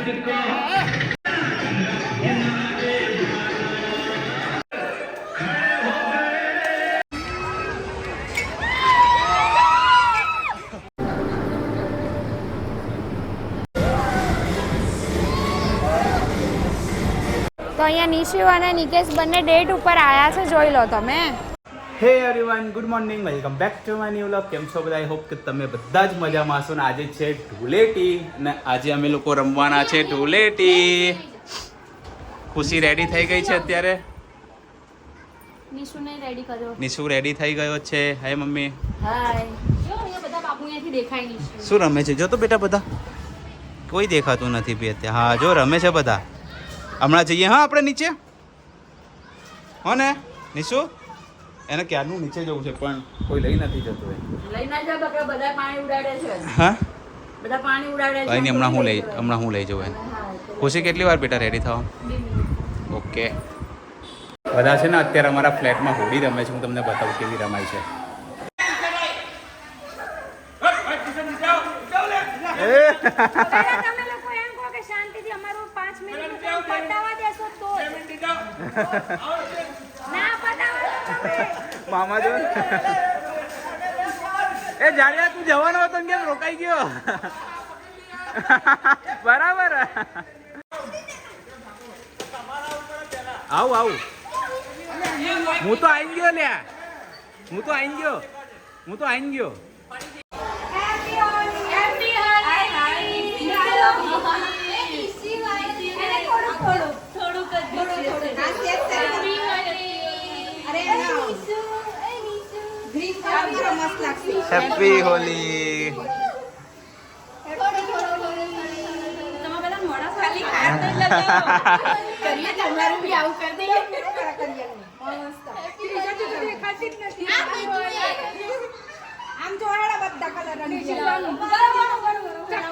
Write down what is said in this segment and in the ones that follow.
તો અહીંયા નિશુ અને નિકેશ બંને ડેટ ઉપર આવ્યા છે, જોઈ લો તમે. હે everyone, good morning, welcome back to my new vlog. કેમ છો બધા? આઈ હોપ કે તમે બધા જ મજામાં હશો. ને આજે છે ધૂળેટી અને આજે અમે લોકો રમવાના છે ધૂળેટી. ખુશી રેડી થઈ ગઈ છે અત્યારે. નિશુને રેડી કર્યો. નિશુ રેડી થઈ ગયો છે. Hi mummy. હાય. જો અહીંયા બધા બાપુ અહીંયાથી દેખાય નિશુ. શું રમે છે? જો તો બેટા બધા કોઈ દેખાતું નથી બી અત્યારે. હા જો રમે છે બધા. હમણાં જઈએ હા આપણે નીચે, હો ને નિશુ? એને ક્યારનું નીચે જવું છે પણ કોઈ લઈ નથી જતું. લઈ ના જા બકા, બધા પાણી ઉડાડે છે. હા બધા પાણી ઉડાડે છે. ભાઈ ને હમણાં હું લઈ જવું. ખુશી કેટલી વાર બેટા રેડી થવા? ઓકે. બધા છે ને અત્યારે અમારા ફ્લેટમાં હોડી રમે છે. હું તમને બતાવું કેવી રમાય છે. તમે લોકો એમ કહો કે શાંતિથી અમારું 5 મિનિટ પતાવા દેશો તો ના પતાવા. મામા જો એ જાણ્યા તું જવાનો હતો કેમ રોકાઈ ગયો? બરાબર. આવું હું તો આઈ ગયો લ્યા. હું તો આઈ ગયો. હેપી હોલી. તમારું બી આવું કરી દઈએ. આમ જો આડા બધા કલર રંગી ગયા.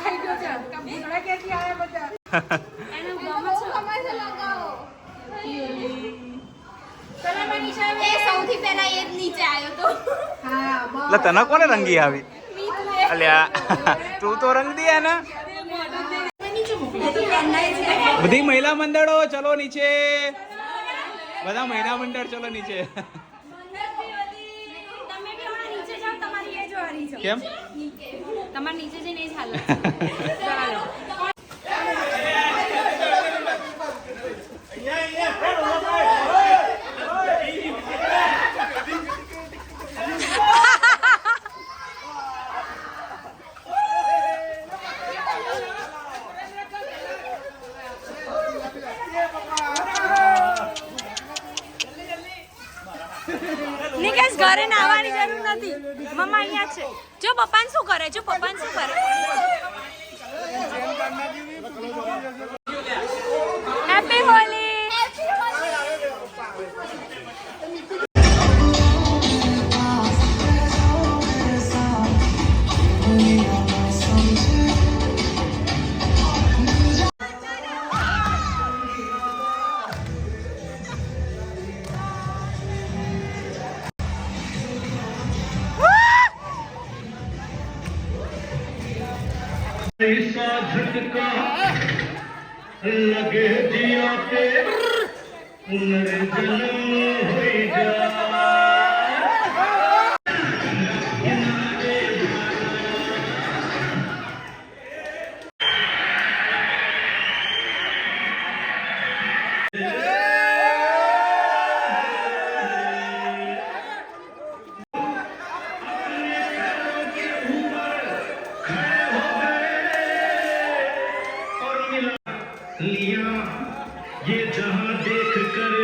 થઈ ગયો છે. ભૂતળા ક્યાંથી આવ્યા બધા? એનો ગમે છે લગાવો. એ સૌથી પહેલા એ જ નીચે આવ્યો તો. હા એટલે તને કોને રંગી આવી? અલ્યા તું તો રંગ દે ને. બધી મહિલા મંડળો ચલો નીચે. બધા મહિલા મંડળ ચલો નીચે. કેમ તમારે નીચે જઈને જ હાલ. ચાલો નિકેશ, ઘરે નાવાની જરૂર નથી. મમ્મા અહીંયા છે. જો પપ્પાને શું કરે? હેપી હોલી. ऐसा झटका लगे जिया पे पुनर्जन्म हो जा. लिया ये जहां देख कर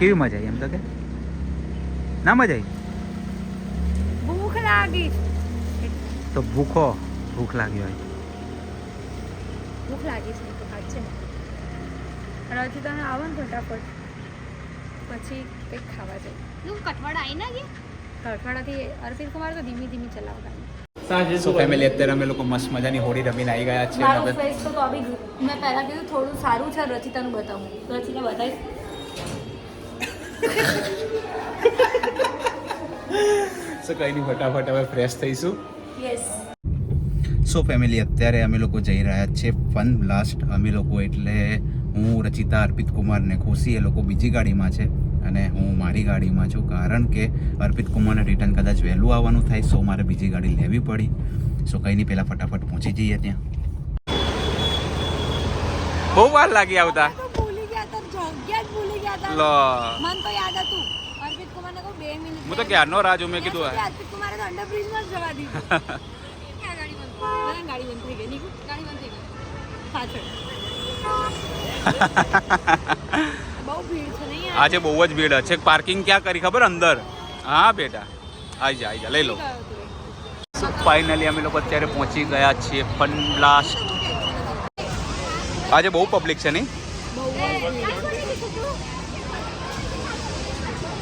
કેવી મજા આવી એમ તો કે ના મજા આવી ભૂખ લાગી તો ભૂખ લાગી હોય ભૂખ લાગી છે તો ખાજ છે રાજી તમે આવો ને ફટાફટ પછી કંઈક ખાવા જાય તું કટવાડા આવી ના ગયા કડકડાથી અર્પિત કુમાર તો ધીમી ધીમી ચલાવતા સો ફેમિલી અત્યારે અમે લોકો મસ્ત મજાની હોળી રમીને આવી ગયા છીએ મારું ફેસ તો બી મેં પહેલા કીધું થોડું સારું છે રચિતાનું બતાવું રચિતા બતાવીશ સો કંઈ નહીં ફટાફટ હવે ફ્રેશ થઈશું યસ સો ફેમિલી અત્યારે અમે લોકો જઈ રહ્યા છીએ ફન બ્લાસ્ટ અમે લોકો એટલે હું રચિતા અર્પિત કુમાર ને ખુશી એ લોકો બીજી ગાડીમાં છે અને હું મારી ગાડીમાં છું કારણ કે અર્પિત કુમારને રિટર્ન કદાચ વહેલું આવવાનું થાય સો મારે બીજી ગાડી લેવી પડી સો કંઈ નહીં પહેલાં ફટાફટ પહોંચી જઈએ ત્યાં બહુ વાર લાગી આવતા ભૂલી ગયા હતા જગ્યા જ ભૂલી ગયા હતા લો મન તો યાદ હતું અર્પિત કુમારને કહું 2 મિનિટ હું તો ક્યારનો રાહ મેં કીધું અર્પિત કુમારે તો અંડરબ્રિજમાં જ જવા દીધું ગાડી બંધ થઈ ગઈ નીકુ ગાડી બંધ થઈ ગઈ પાછળ બહુ ભીડ છે નહીં આજે બહુ જ ભીડ છે પાર્કિંગ ક્યાં કરી ખબર અંદર હા બેટા આવી જા લઈ લો ફાઇનલી અમે લોકો અત્યારે પહોંચી ગયા છીએ ફન બ્લાસ્ટ આજે બહુ પબ્લિક છે નહીં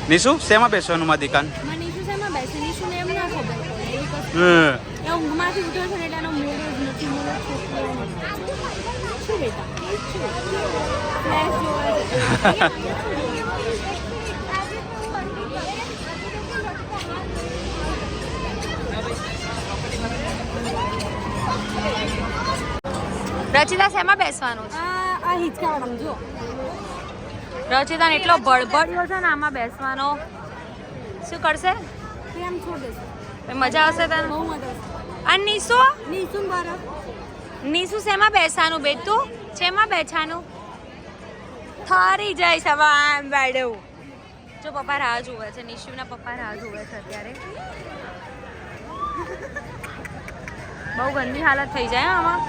નિશુ શેમાં બેસવાનું માં દુકાન મનીષુ શેમાં બેસે નિશુને એમ ના ખબર પડે એવી કશું એ ઊંઘમાંથી ઉઠ્યો છે ને એટલે એનો મૂડ જ નથી મૂડ શું બેટા ફ્લેશ જોવા રચિતા શેમાં બેસવાનું છે આ હિચકાવાળામાં જો રચિતાને એટલો બળબડ્યો છે ને આમાં બેસવાનો શું કરશે કેમ છોડ દેશે મજા આવશે તને બહુ મજા આવશે અને નીસુ શેમાં બેસવાનું બે તું શેમાં બેસવાનું થારી જાય સવા આમ બેડવું જો પપ્પા રાહ જોવે છે નિશુના પપ્પા રાહ જોવે છે અત્યારે બહુ ગંદી હાલત થઈ જાય આમાં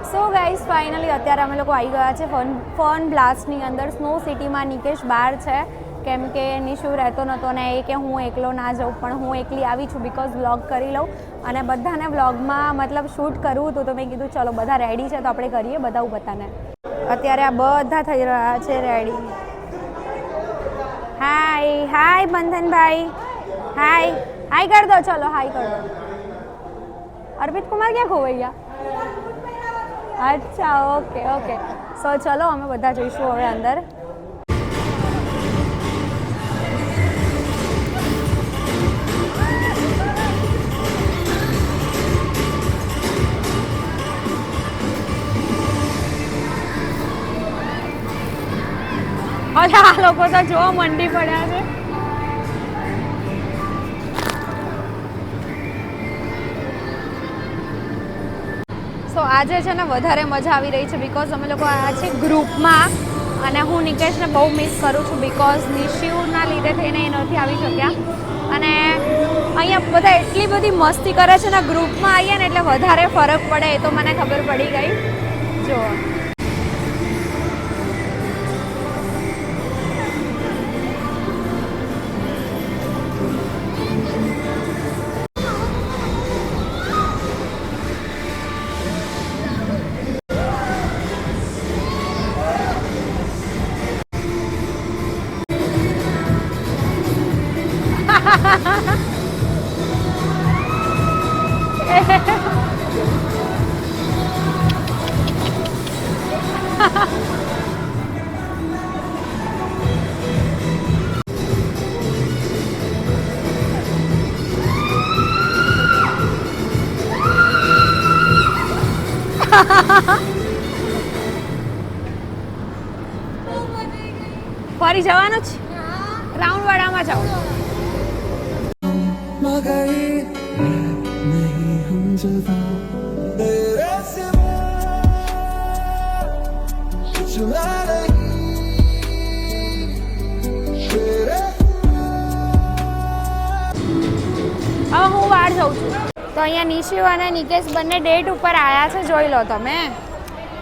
સો ગાઈઝ ફાઇનલી અત્યારે અમે લોકો આવી ગયા છે ફન બ્લાસ્ટની અંદર સ્નો સિટીમાં નિકેશ બહાર છે કેમ કે નિશુ રહેતો નહોતો ને એ કે હું એકલો ના જાઉં પણ હું એકલી આવી છું બિકોઝ વ્લોગ કરી લઉં અને બધાને વ્લોગમાં મતલબ શૂટ કરવું હતું તો મેં કીધું ચલો બધા રેડી છે તો આપણે કરીએ બતાવું બધાને અત્યારે આ બધા થઈ રહ્યા છે રેડી હાય બંધનભાઈ હાય કર દો ચલો હાય કર દો અર્પિત કુમાર ક્યાં ખોવાઈ ગયા અચ્છા ઓકે સો ચલો અમે બધા જઈશું હવે અંદર આ લોકો લોકો તો જોવા મંડી પડ્યા છે. સો આજે છે ને વધારે મજા આવી રહી છે બિકોઝ અમે લોકો આવ્યા છે ગ્રુપમાં અને હું નિકેશને બહુ મિસ કરું છું બિકોઝ નિશિવના લીધે થઈને એ નથી આવી શક્યા અને અહીંયા બધા એટલી બધી મસ્તી કરે છે ને ગ્રુપમાં આવીએ ને એટલે વધારે ફરક પડે એ તો મને ખબર પડી ગઈ. જો ફરી જવાનું જ રાઉન્ડ વાળામાં જાઓ. मगर नहीं हम जुदा तेरे सिवा चुरा नहीं तेरे હવે હું બહાર જાઉં છું તો અહીંયા નિશિવ અને નિકેશ બંને ડેટ ઉપર આવ્યા છે. જોઈ લો તમે.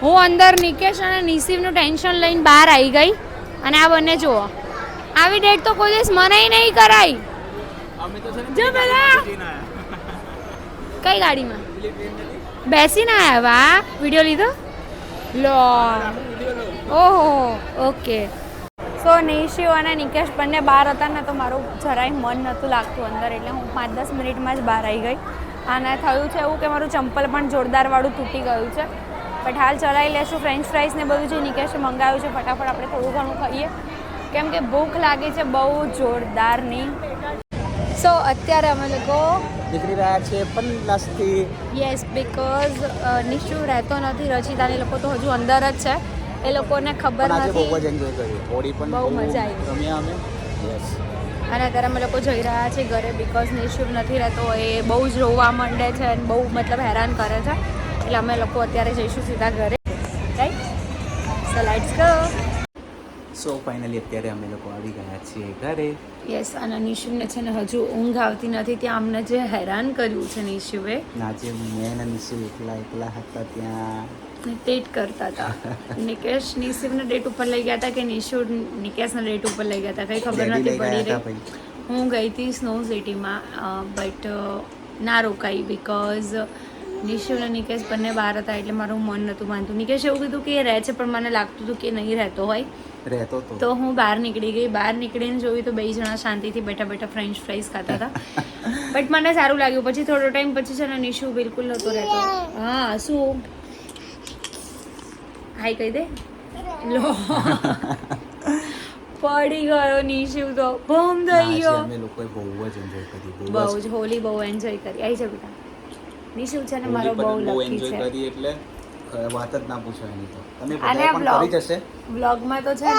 હું અંદર નિકેશ અને નિશિવનું ટેન્શન લઈને બહાર આવી ગઈ અને આ બંને જુઓ આવી ડેટ તો કોઈ દિવસ મનાઈ નહીં કરાય. અમે તો છે ને જો પેલા કઈ ગાડીમાં બેસીને આવ્યા? વાહ, વિડીયો લીધો? લો, ઓહો, ઓકે. સો નિશિવ અને નિકેશ બંને બહાર હતા ને તો મારું જરાય મન નહોતું લાગતું અંદર એટલે હું 5-10 મિનિટમાં જ બહાર આવી ગઈ અને થયું છે એવું કે મારું ચંપલ પણ જોરદારવાળું તૂટી ગયું છે. બટ હાલ ચલાવી લેશું. ફ્રેન્ચ ફ્રાઈસ ને બધું જે નિકેશે મંગાવ્યું છે ફટાફટ આપણે થોડું ઘણું ખાઈએ કેમ કે ભૂખ લાગી છે બહુ જોરદારની. સો અત્યારે અમે લોકો નીકળી રહ્યા છે પલ્લાસથી. યસ બિકોઝ નિશુ રહેતો નથી, રચિતાની લોકો તો હજુ અંદર જ છે, એ લોકોને ખબર આજે બહુ જ નથી. એન્જોય કર્યું. હોળી પણ બહુ મજા આવી. રમ્યા અમે. યસ. અને અત્યારે અમે લોકો જઈ રહ્યા છીએ ઘરે બિકોઝ નિશુ નથી રહેતો, એ બહુ જ રોવા માંડે છે અને બહુ મતલબ હેરાન કરે છે એટલે અમે લોકો અત્યારે જઈશું સીધા ઘરે. Right, so let's go. So finally અત્યારે અમે લોકો આવી ગયા છીએ ઘરે. યસ, અને નિશુને છે ને હજુ ઊંઘ આવતી નથી, ત્યાં અમને જે હેરાન કર્યું છે નિશુએ આજે મેં અને નિશુ એકલા હતા ત્યાં ડેટ કરતા હતા. નિકેશ નિશિવને ડેટ ઉપર લઈ ગયા હતા કે નિશુ નિકેશને ડેટ ઉપર લઈ ગયા હતા કંઈ ખબર નથી પડી રહી. હું ગઈ હતી સ્નો સિટીમાં બટ ના રોકાઈ બિકોઝ નિશુ અને નિકેશ બંને બહાર હતા એટલે મારું મન નહોતું માનતું. નિકેશ એવું કીધું કે એ રહે છે પણ મને લાગતું હતું કે નહીં રહેતો હોય તો હું બહાર નીકળી ગઈ. બહાર નીકળીને જોયું તો બે જણા શાંતિથી બેઠા બેઠા ફ્રેન્ચ ફ્રાઈઝ ખાતા હતા બટ મને સારું લાગ્યું. પછી થોડો ટાઈમ પછી છે ને નિશુ બિલકુલ નહોતો રહેતો. હા, શું હાય કહી દે. લો, પડી ગયો નિશુ તો ભમ થઈ ગયો. અમે લોકોએ બહુ જ એન્જોય કરી. બહુ જ હોલી બહુ એન્જોય કરી. આવી છે બેટા. નિશુ છે ને મારો બહુ લકી એન્જોય છે. કરી એટલે વાત જ ના પૂછો એની તો. તમે અને બધા પણ કરી જશે. વ્લોગમાં તો છે ને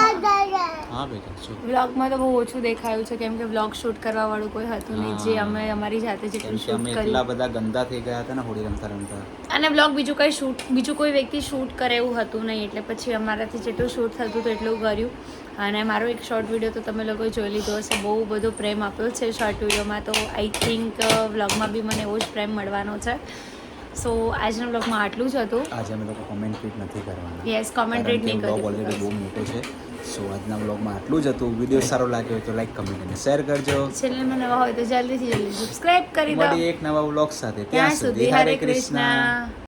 હા બેટા, શું વ્લોગમાં તો બહુ ઓછું દેખાયું છે કેમ કે વ્લોગ શૂટ કરવા વાળું કોઈ હતું નહીં, જે અમે અમારી જાતે જેટલું કેમ કે શૂટ અમે એટલા કર્યું. બધા ગંદા થઈ ગયા હતા ને હોળી રમતા રમતા. અને વ્લોગ બીજું કોઈ વ્યક્તિ શૂટ કરે એવું હતું નહીં એટલે પછી અમારાથી જેટલું શૂટ થતું હતું એટલું કર્યું. અને મારો એક શોર્ટ વિડીયો તો તમે લોકોએ જોઈ લીધો હશે, બહુ બધો પ્રેમ આપ્યો છે શોર્ટ વિડીયોમાં, તો આઈ થિંક વ્લોગમાં બી મને એવો જ પ્રેમ મળવાનો છે. સો આજના વ્લોગમાં આટલું જ હતું. આજે અમે લોકો કોમેન્ટ રીડ નથી કરવાના. યસ, કોમેન્ટ રીડ નહીં વ્લોગ ઓલરેડી બહુ મોટો છે. સો આજના વ્લોગમાં આટલું જ હતું. વિડીયો સારો લાગ્યો હોય તો લાઈક, કમેન્ટ અને શેર કરજો. ચેનલમાં નવા હોય તો જલ્દીથી જલ્દી સબસ્ક્રાઇબ કરી દો. મળીએ એક નવા વ્લોગ સાથે. ત્યાં સુધી હરે કૃષ્ણ.